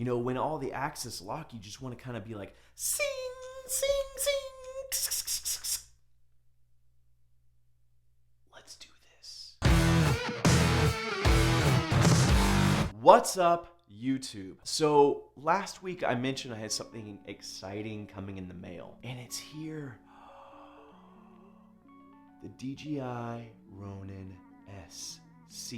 You know, when all the axes lock, you just want to kind of be like, sing, sing, sing. Let's do this. What's up, YouTube? So last week I mentioned I had something exciting coming in the mail, and it's here. The DJI Ronin-sc.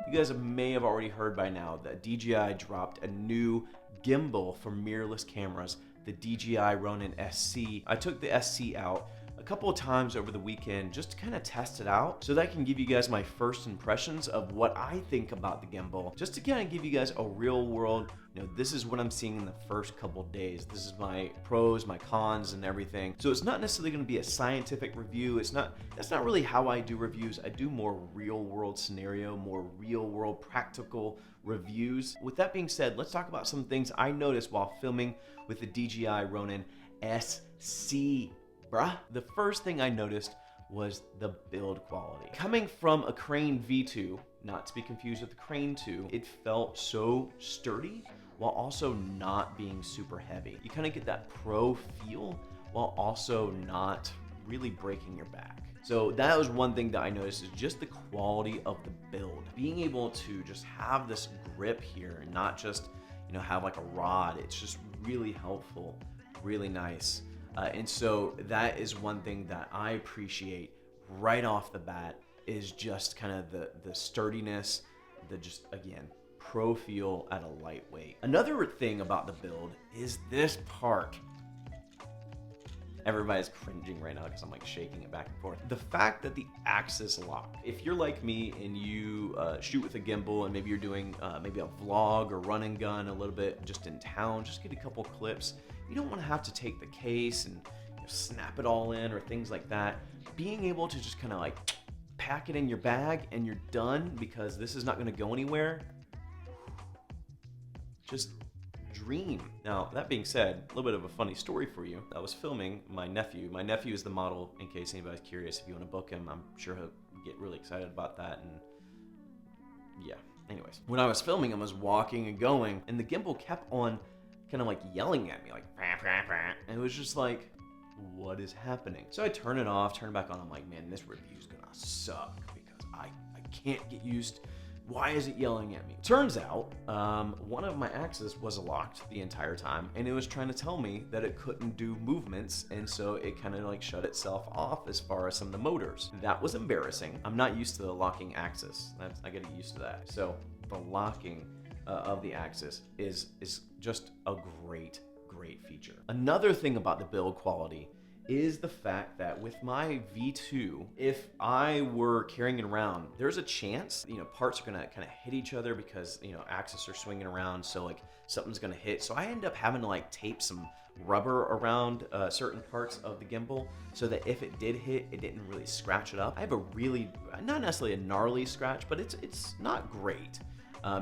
You guys may have already heard by now that DJI dropped a new gimbal for mirrorless cameras, the DJI Ronin-sc. I took the SC out a couple of times over the weekend just to kind of test it out so that I can give you guys my first impressions of what I think about the gimbal, just to kind of give you guys a real world, this is what I'm seeing in the first couple of days. This is my pros, my cons, and everything. So it's not necessarily going to be a scientific review. That's not really how I do reviews. I do more real world scenario, more real world practical reviews. With that being said, let's talk about some things I noticed while filming with the DJI Ronin-sc. The first thing I noticed was the build quality. Coming from a Crane V2, not to be confused with the Crane 2, it felt so sturdy while also not being super heavy. You kind of get that pro feel while also not really breaking your back. So that was one thing that I noticed, is just the quality of the build. Being able to just have this grip here and not just, have like a rod. It's just really helpful, really nice. And so that is one thing that I appreciate right off the bat, is just kind of the sturdiness, the just, again, pro feel at a lightweight. Another thing about the build is this part. Everybody's cringing right now because I'm like shaking it back and forth. The fact that the axis lock. If you're like me and you shoot with a gimbal and maybe you're doing maybe a vlog or run and gun a little bit just in town, just get a couple clips. You don't want to have to take the case and snap it all in or things like that. Being able to just kind of like pack it in your bag and you're done, because this is not going to go anywhere. Just dream. Now, that being said, a little bit of a funny story for you. I was filming my nephew. My nephew is the model, in case anybody's curious. If you want to book him, I'm sure he'll get really excited about that. And yeah, anyways. When I was filming him, I was walking and going, and the gimbal kept on kind of like yelling at me, like, and it was just like, what is happening? So I turn it off, turn it back on. I'm like, man, this review is gonna suck because I can't get used. Why is it yelling at me? Turns out, one of my axes was locked the entire time, and it was trying to tell me that it couldn't do movements, and so it kind of like shut itself off as far as some of the motors. That was embarrassing. I'm not used to the locking axis. I gotta get used to that. So the locking of the axis is just a great feature. Another thing about the build quality is the fact that with my V2, if I were carrying it around, there's a chance, parts are gonna kind of hit each other because, axes are swinging around, so like something's gonna hit. So I end up having to like tape some rubber around certain parts of the gimbal so that if it did hit, it didn't really scratch it up. I have a really, not necessarily a gnarly scratch, but it's not great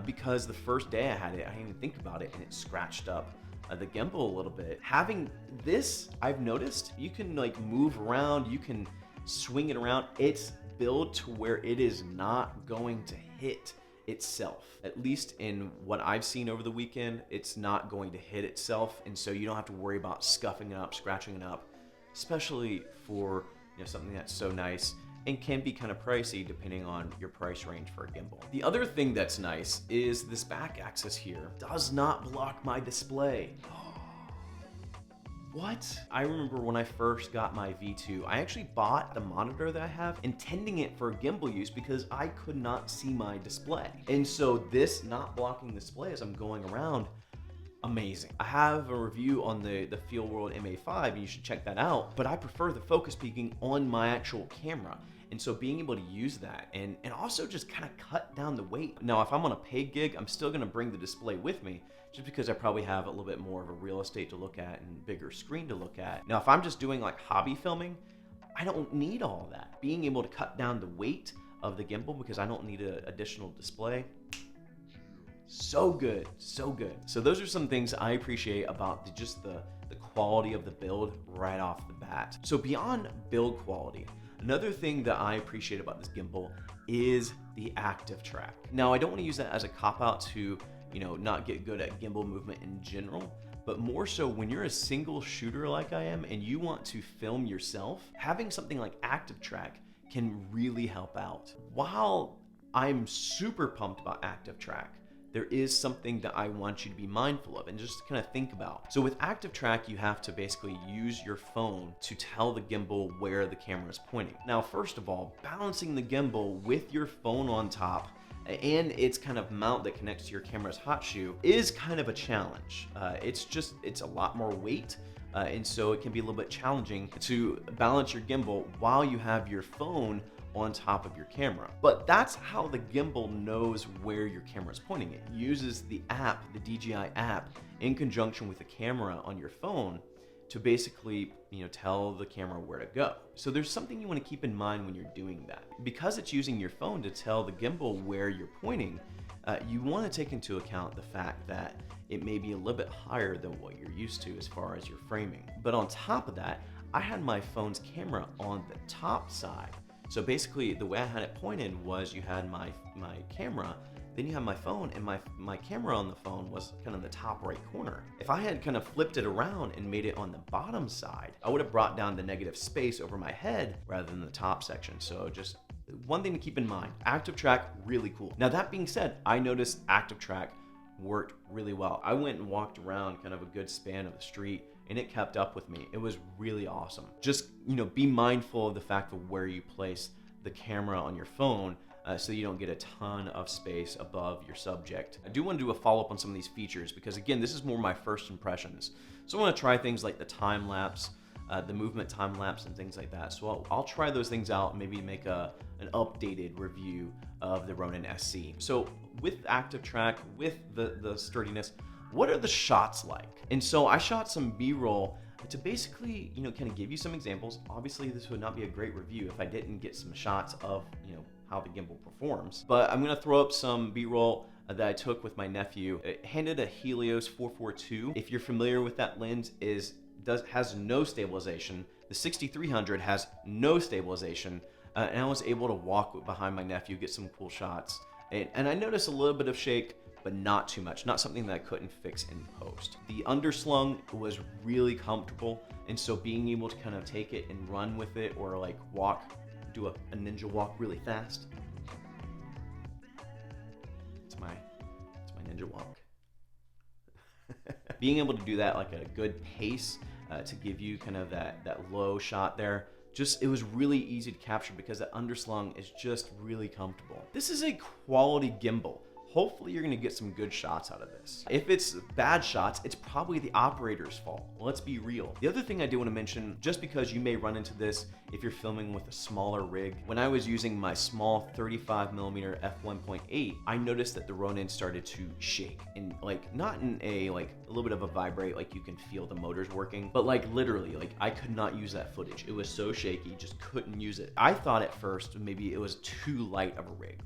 because the first day I had it, I didn't even think about it, and it scratched up the gimbal a little bit. Having this, I've noticed you can like move around, you can swing it around. It's built to where it is not going to hit itself. At least in what I've seen over the weekend, it's not going to hit itself, and so you don't have to worry about scuffing it up, scratching it up, especially for something that's so nice and can be kind of pricey depending on your price range for a gimbal. The other thing that's nice is this back axis here does not block my display. What? I remember when I first got my V2, I actually bought the monitor that I have intending it for gimbal use because I could not see my display. And so this not blocking the display as I'm going around, amazing. I have a review on the Feel World MA5, and you should check that out, but I prefer the focus peaking on my actual camera. And so being able to use that and also just kind of cut down the weight. Now, if I'm on a paid gig, I'm still gonna bring the display with me just because I probably have a little bit more of a real estate to look at and bigger screen to look at. Now, if I'm just doing like hobby filming, I don't need all that. Being able to cut down the weight of the gimbal because I don't need an additional display, so good, so good. So those are some things I appreciate about just the quality of the build right off the bat. So beyond build quality, another thing that I appreciate about this gimbal is the active track. Now, I don't want to use that as a cop-out to, not get good at gimbal movement in general, but more so when you're a single shooter like I am and you want to film yourself, having something like active track can really help out. While I'm super pumped about active track, there is something that I want you to be mindful of and just kind of think about. So with active track, you have to basically use your phone to tell the gimbal where the camera is pointing. Now, first of all, balancing the gimbal with your phone on top and its kind of mount that connects to your camera's hot shoe is kind of a challenge. It's a lot more weight. And so it can be a little bit challenging to balance your gimbal while you have your phone on top of your camera. But that's how the gimbal knows where your camera is pointing. It uses the app, the DJI app, in conjunction with the camera on your phone to basically, tell the camera where to go. So there's something you want to keep in mind when you're doing that. Because it's using your phone to tell the gimbal where you're pointing, you want to take into account the fact that it may be a little bit higher than what you're used to as far as your framing. But on top of that, I had my phone's camera on the top side. So basically the way I had it pointed was you had my camera, then you have my phone, and my camera on the phone was kind of the top right corner. If I had kind of flipped it around and made it on the bottom side, I would have brought down the negative space over my head rather than the top section. So just one thing to keep in mind, active track, really cool. Now that being said, I noticed active track worked really well. I went and walked around kind of a good span of the street and it kept up with me. It was really awesome. Just, be mindful of the fact of where you place the camera on your phone so you don't get a ton of space above your subject. I do want to do a follow-up on some of these features because again, this is more my first impressions. So I want to try things like the time lapse, the movement time lapse and things like that. So I'll try those things out and maybe make an updated review of the Ronin-sc. So with active track, with the sturdiness, what are the shots like? And so I shot some B-roll to basically, kind of give you some examples. Obviously, this would not be a great review if I didn't get some shots of, how the gimbal performs. But I'm gonna throw up some B-roll that I took with my nephew. It handed a Helios 442. If you're familiar with that lens, has no stabilization. The 6300 has no stabilization, and I was able to walk behind my nephew, get some cool shots. And I noticed a little bit of shake, but not too much, not something that I couldn't fix in post. The underslung was really comfortable, and so being able to kind of take it and run with it or like do a ninja walk really fast. It's my ninja walk. Being able to do that like at a good pace to give you kind of that low shot there, it was really easy to capture because that underslung is just really comfortable. This is a quality gimbal. Hopefully you're gonna get some good shots out of this. If it's bad shots, it's probably the operator's fault. Let's be real. The other thing I do wanna mention, just because you may run into this if you're filming with a smaller rig, when I was using my small 35mm f1.8, I noticed that the Ronin started to shake, and not in a little bit of a vibrate, like you can feel the motors working, but literally, I could not use that footage. It was so shaky, just couldn't use it. I thought at first maybe it was too light of a rig.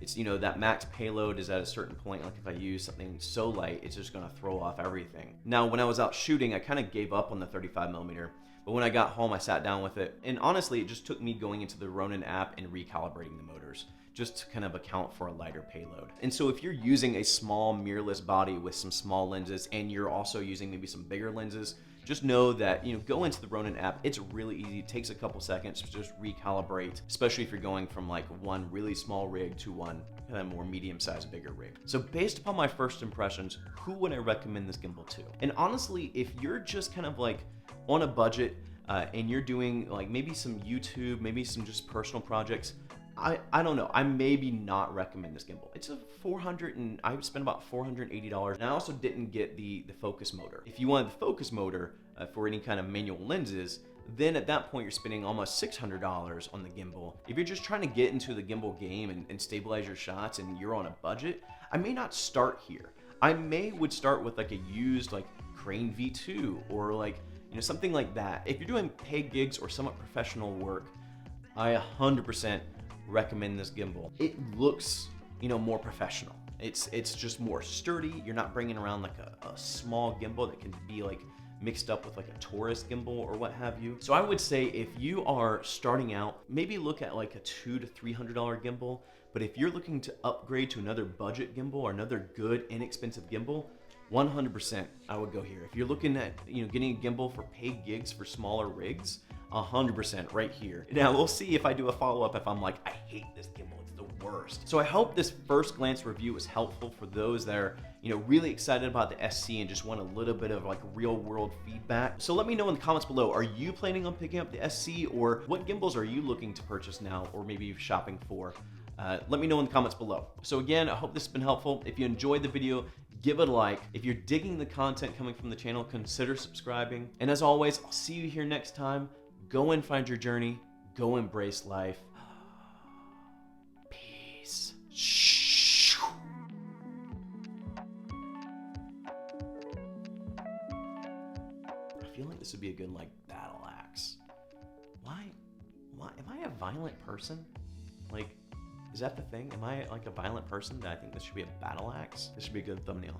It's, that max payload is at a certain point. If I use something so light, it's just gonna throw off everything. Now, when I was out shooting, I kind of gave up on the 35mm, but when I got home, I sat down with it. And honestly, it just took me going into the Ronin app and recalibrating the motors, just to kind of account for a lighter payload. And so if you're using a small mirrorless body with some small lenses, and you're also using maybe some bigger lenses, just know that, go into the Ronin app. It's really easy. It takes a couple seconds to just recalibrate, especially if you're going from one really small rig to one kind of more medium-sized, bigger rig. So based upon my first impressions, who would I recommend this gimbal to? And honestly, if you're just kind of on a budget and you're doing maybe some YouTube, maybe some just personal projects, I don't know. I maybe not recommend this gimbal. It's I spent about $480, and I also didn't get the focus motor. If you wanted the focus motor for any kind of manual lenses, then at that point you're spending almost $600 on the gimbal. If you're just trying to get into the gimbal game and stabilize your shots and you're on a budget, I may not start here. I would start with a used Crane V2 or something like that. If you're doing paid gigs or somewhat professional work, I 100% recommend this gimbal. It looks, more professional. It's just more sturdy. You're not bringing around a small gimbal that can be mixed up with like a tourist gimbal or what have you. So I would say if you are starting out, maybe look at like a $200 to $300 gimbal. But if you're looking to upgrade to another budget gimbal or another good, inexpensive gimbal, 100% I would go here. If you're looking at, getting a gimbal for paid gigs for smaller rigs, 100% right here. Now we'll see if I do a follow-up if I'm like, I hate this gimbal, it's the worst. So I hope this first glance review was helpful for those that are, really excited about the SC and just want a little bit of like real world feedback. So let me know in the comments below, are you planning on picking up the SC, or what gimbals are you looking to purchase now, or maybe you're shopping for? Let me know in the comments below. So again, I hope this has been helpful. If you enjoyed the video, give it a like. If you're digging the content coming from the channel, consider subscribing. And as always, I'll see you here next time. Go and find your journey. Go embrace life. Peace. I feel like this would be a good like battle axe. Why am I a violent person? Like, is that the thing? Am I like a violent person that I think this should be a battle axe? This should be a good thumbnail.